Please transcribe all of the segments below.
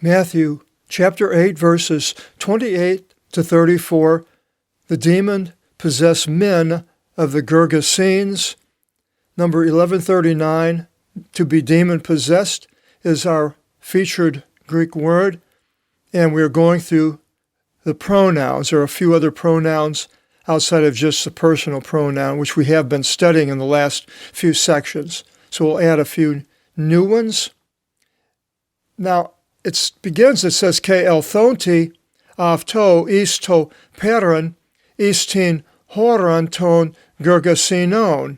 Matthew chapter 8, verses 28 to 34, the demon-possessed men of the Gergesenes. Number 1139, to be demon-possessed, is our featured Greek word, and we're going through the pronouns. There are a few other pronouns outside of just the personal pronoun, which we have been studying in the last few sections. So we'll add a few new ones. Now, it says, Ke elthonti avto isto peron istin horon ton Gergesenon.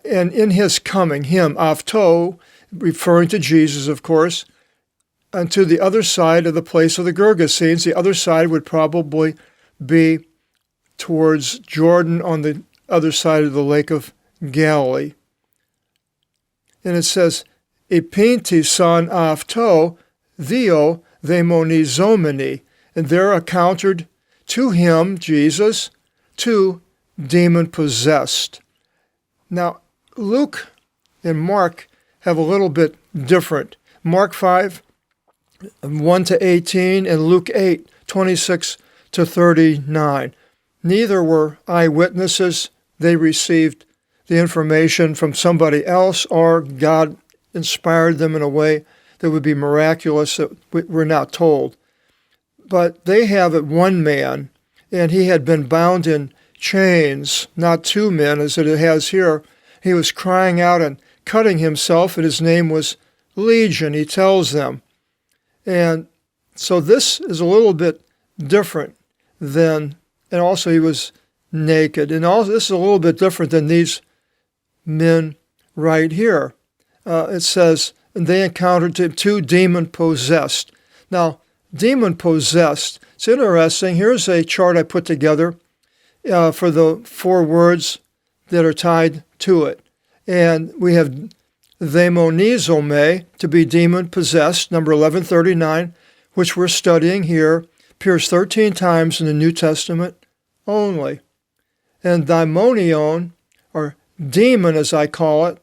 And in his coming, him, avto, referring to Jesus, of course, and to the other side of the place of the Gergesenes. The other side would probably be towards Jordan on the other side of the Lake of Galilee. And it says, Epinti son avto theo demonizomeni, and there encountered to him, Jesus, two demon-possessed. Now, Luke and Mark have a little bit different. Mark 5, 1 to 18, and Luke 8, 26 to 39. Neither were eyewitnesses. They received the information from somebody else, or God inspired them in a way that would be miraculous that we're not told. But they have it one man, and he had been bound in chains, not two men, as it has here. He was crying out and cutting himself, and his name was Legion, he tells them. And so this is a little bit different than, and also he was naked. And also this is a little bit different than these men right here. It says, and they encountered two demon-possessed. Now, demon-possessed, it's interesting. Here's a chart I put together for the four words that are tied to it. And we have demonizome, to be demon-possessed, number 1139, which we're studying here, appears 13 times in the New Testament only. And daimonion, or demon as I call it,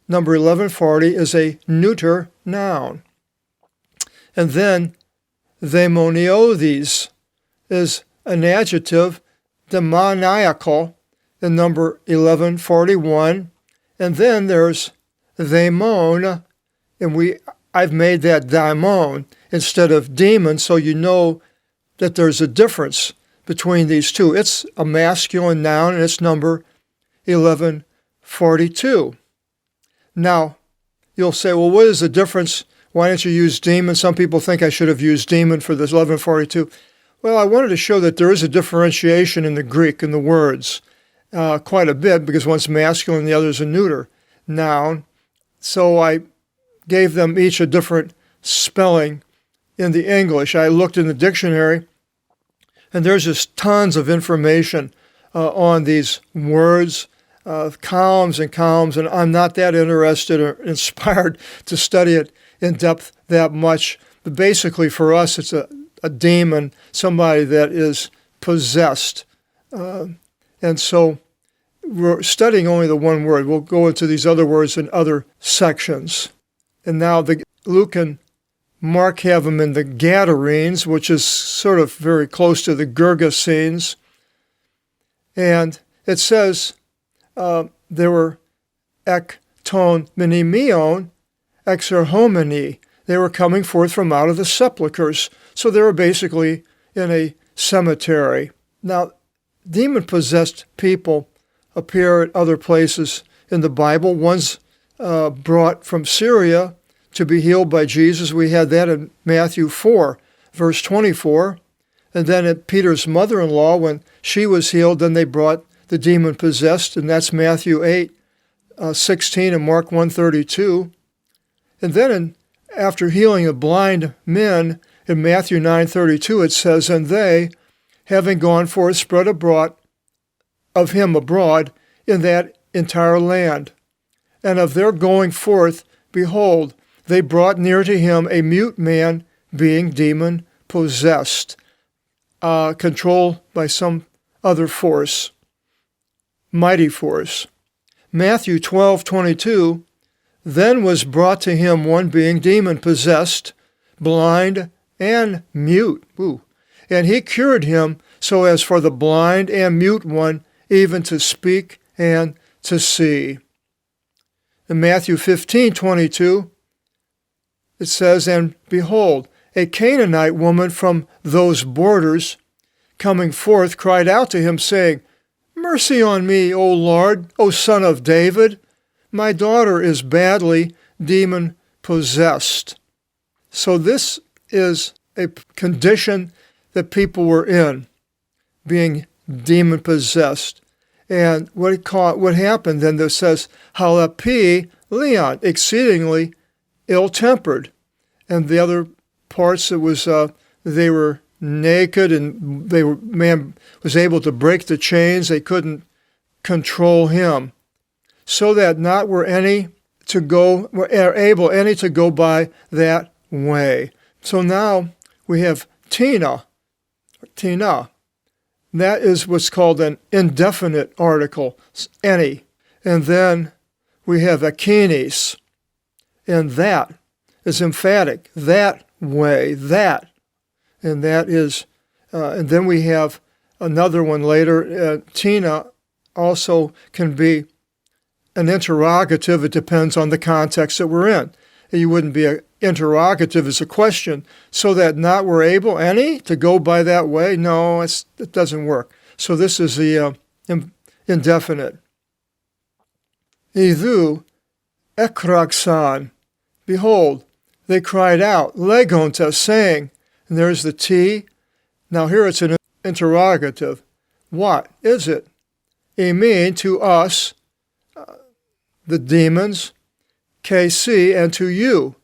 number 1140, is a neuter noun. And then demoniodes is an adjective, demoniacal, in number 1141. And then there's daimon, and I've made that daimon instead of demon, so you know that there's a difference between these two. It's a masculine noun, and it's number 1142. Now, you'll say, well, what is the difference? Why didn't you use demon? Some people think I should have used demon for this 1142. Well, I wanted to show that there is a differentiation in the Greek, in the words, quite a bit, because one's masculine and the other is a neuter noun. So I gave them each a different spelling in the English. I looked in the dictionary, and there's just tons of information on these words, columns and columns, and I'm not that interested or inspired to study it in depth that much. But basically for us, it's a demon, somebody that is possessed. And so we're studying only the one word. We'll go into these other words in other sections. And now Luke and Mark have them in the Gadarenes, which is sort of very close to the Gergesenes. And it says there were ekton minimion exerhomeni. They were coming forth from out of the sepulchres. So they were basically in a cemetery. Now, demon-possessed people appear at other places in the Bible. One's brought from Syria to be healed by Jesus. We had that in Matthew 4, verse 24. And then at Peter's mother-in-law, when she was healed, then they brought the demon-possessed, and that's Matthew 8, 16 and Mark 1:32. And then after healing the blind men in Matthew 9:32, it says, and they, having gone forth, spread abroad of him abroad in that entire land. And of their going forth, behold, they brought near to him a mute man, being demon-possessed, controlled by some other force, mighty force. Matthew 12:22, then was brought to him one being demon-possessed, blind and mute. Ooh. And he cured him so as for the blind and mute one even to speak and to see. In Matthew 15:22, it says, And behold, a Canaanite woman from those borders, coming forth, cried out to him, saying, Mercy on me, O Lord, O Son of David. My daughter is badly demon-possessed. So this is a condition that people were in, being demon-possessed. And what happened then, there says, halapi leon, exceedingly ill-tempered. And the other parts, it was they were naked, and man was able to break the chains. They couldn't control him, so that not were any to go, were able any to go by that way. So now we have Tina. That is what's called an indefinite article, any. And then we have akinis, and that is emphatic, that way, that. And that is, and then we have another one later. Tina also can be an interrogative. It depends on the context that we're in. You wouldn't be an interrogative as a question, so that not were able any to go by that way. No, it doesn't work. So this is the indefinite. Idhu ekraksan, behold, they cried out, legonta, saying, and there's the T. Now here it's an interrogative. What is it? Mean to us, the demons, KC, and to you,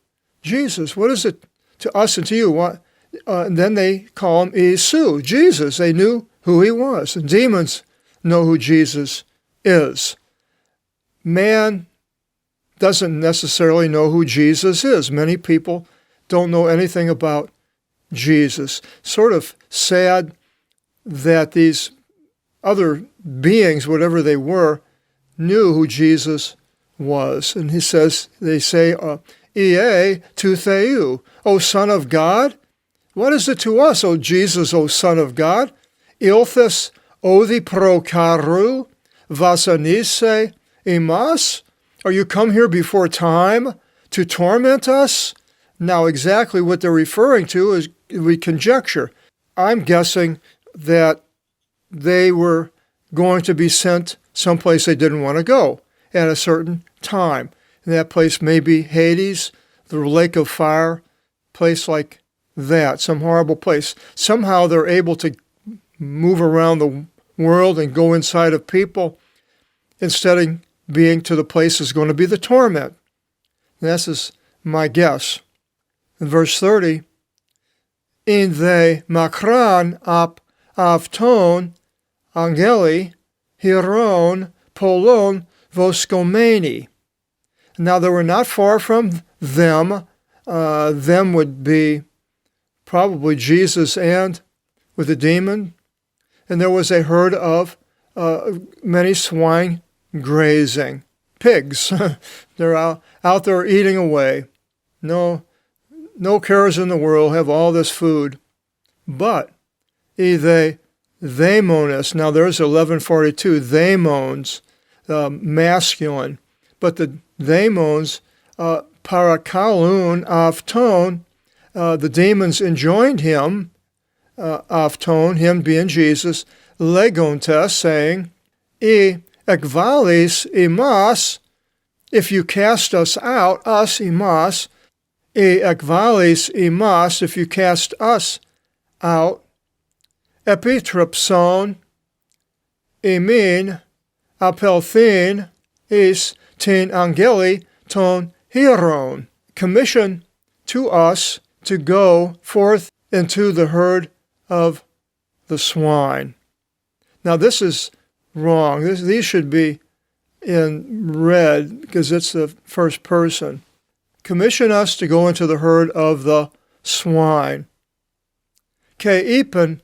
Jesus. What is it to us and to you? What? And then they call him Isu, Jesus. They knew who he was. And demons know who Jesus is. Man doesn't necessarily know who Jesus is. Many people don't know anything about Jesus. Sort of sad that these other beings, whatever they were, knew who Jesus was. And he says, they say, Ie to Theou, O Son of God. What is it to us, O Jesus, O Son of God? Ilthus odi prokaru vasanise imas? Are you come here before time to torment us? Now, exactly what they're referring to is we conjecture. I'm guessing that they were going to be sent someplace they didn't want to go at a certain time. And that place may be Hades, the lake of fire, place like that, some horrible place. Somehow they're able to move around the world and go inside of people instead of being to the place that's going to be the torment. And this is my guess. In verse 30, in the makran ap avton angeli hiron polon voskomeni. Now they were not far from them. Them would be probably Jesus and with the demon. And there was a herd of many swine grazing. Pigs. They're out there eating away. No cares in the world, have all this food. But they monis. Now there's 1142. They moans, masculine. But the daemons, parakalun avton, the demons enjoined him, avton, him being Jesus, legonta, saying, ekvalis imas, if you cast us out, us imas, ekvalis imas, if you cast us out, epitrapson, emin, apelthin, is tin angeli ton hieron, commission to us to go forth into the herd of the swine. Now this is wrong. These should be in red because it's the first person. Commission us to go into the herd of the swine. Ke ipen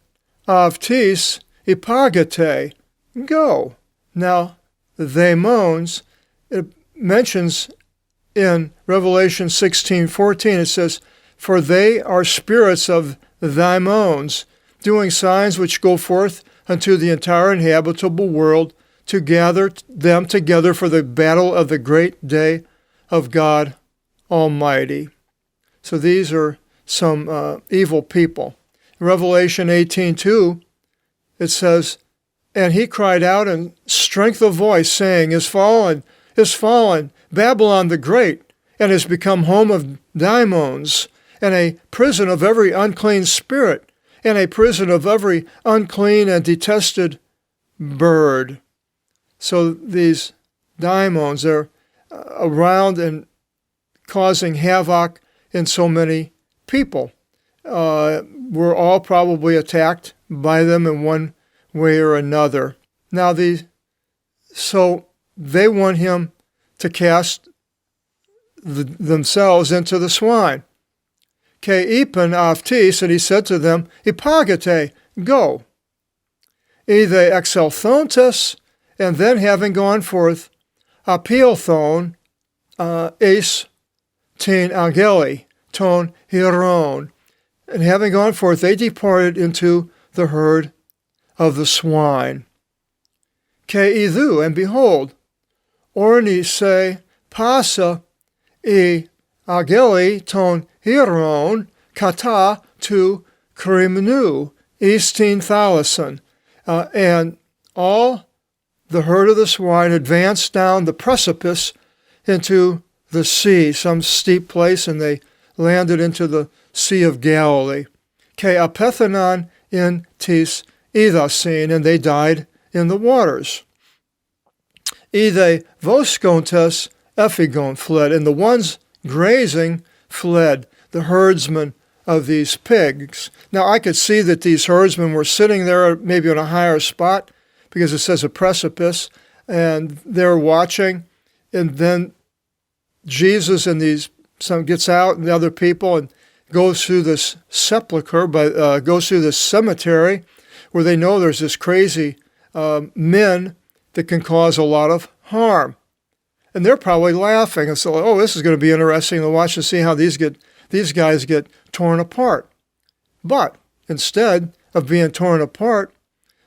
avtis ipagate, go. Now they moans, it mentions in Revelation 16:14, it says, For they are spirits of daimons, doing signs which go forth unto the entire inhabitable world, to gather them together for the battle of the great day of God Almighty. So these are some evil people. In Revelation 18:2, it says, and he cried out in strength of voice, saying, is fallen, Babylon the Great, and has become home of daimons, and a prison of every unclean spirit, and a prison of every unclean and detested bird. So these daimons are around and causing havoc in so many people. We're all probably attacked by them in one way or another. Now, so they want him to cast themselves into the swine. Ke ipen aftis, and he said to them, Ipagate, go. Eithe exelthontes, and then having gone forth, apilthon es tin angeli, ton hieron. And having gone forth, they departed into the herd of the swine. Ke idhu, and behold, orni se pasa e ageli ton hieron kata tu krimnu istin thalason. And all the herd of the swine advanced down the precipice into the sea, some steep place, and they landed into the Sea of Galilee. Ke apethenon in tis idasin, and they died in the waters. Ide voscontes ephigon fled, and the ones grazing fled, the herdsmen of these pigs. Now I could see that these herdsmen were sitting there maybe on a higher spot, because it says a precipice, and they're watching, and then Jesus and some gets out, and the other people, and goes through this sepulcher, goes through this cemetery, where they know there's this crazy men that can cause a lot of harm. And they're probably laughing and so, oh, this is going to be interesting to watch and see how these guys get torn apart. But instead of being torn apart,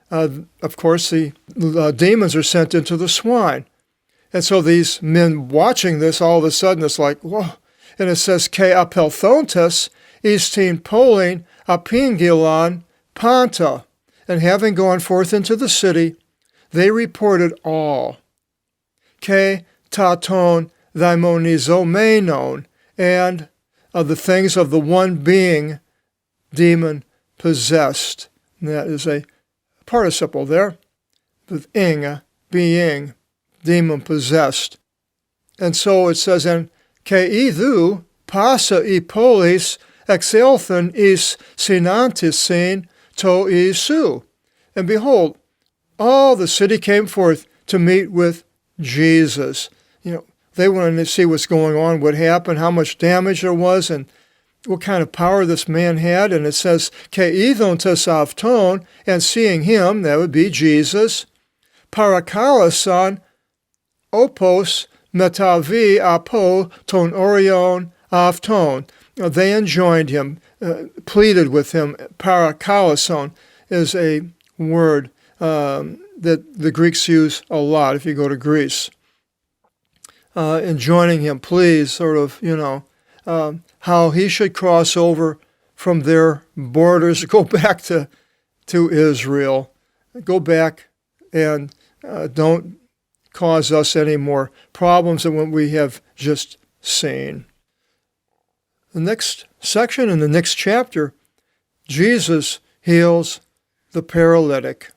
of course, the demons are sent into the swine. And so these men watching this, all of a sudden, it's like, whoa. And it says, Ke apelthontes istin polin apingilon panta. And having gone forth into the city, they reported all. Ke taton daimonizomenon, and of the things of the one being demon-possessed. And that is a participle there, with ing, being, demon-possessed. And so it says, and ke idhu pasa e polis exelthon is sinantisin to isu. And behold, all the city came forth to meet with Jesus. They wanted to see what's going on, what happened, how much damage there was, and what kind of power this man had. And it says, Ke idhon tesavton, and seeing him, that would be Jesus, parakalasan opos metavi apo ton orion afton. They enjoined him, pleaded with him. Parakalason is a word that the Greeks use a lot if you go to Greece. Enjoining him, please, sort of, how he should cross over from their borders, go back to Israel. Go back and don't cause us any more problems than what we have just seen. The next section in the next chapter, Jesus heals the paralytic.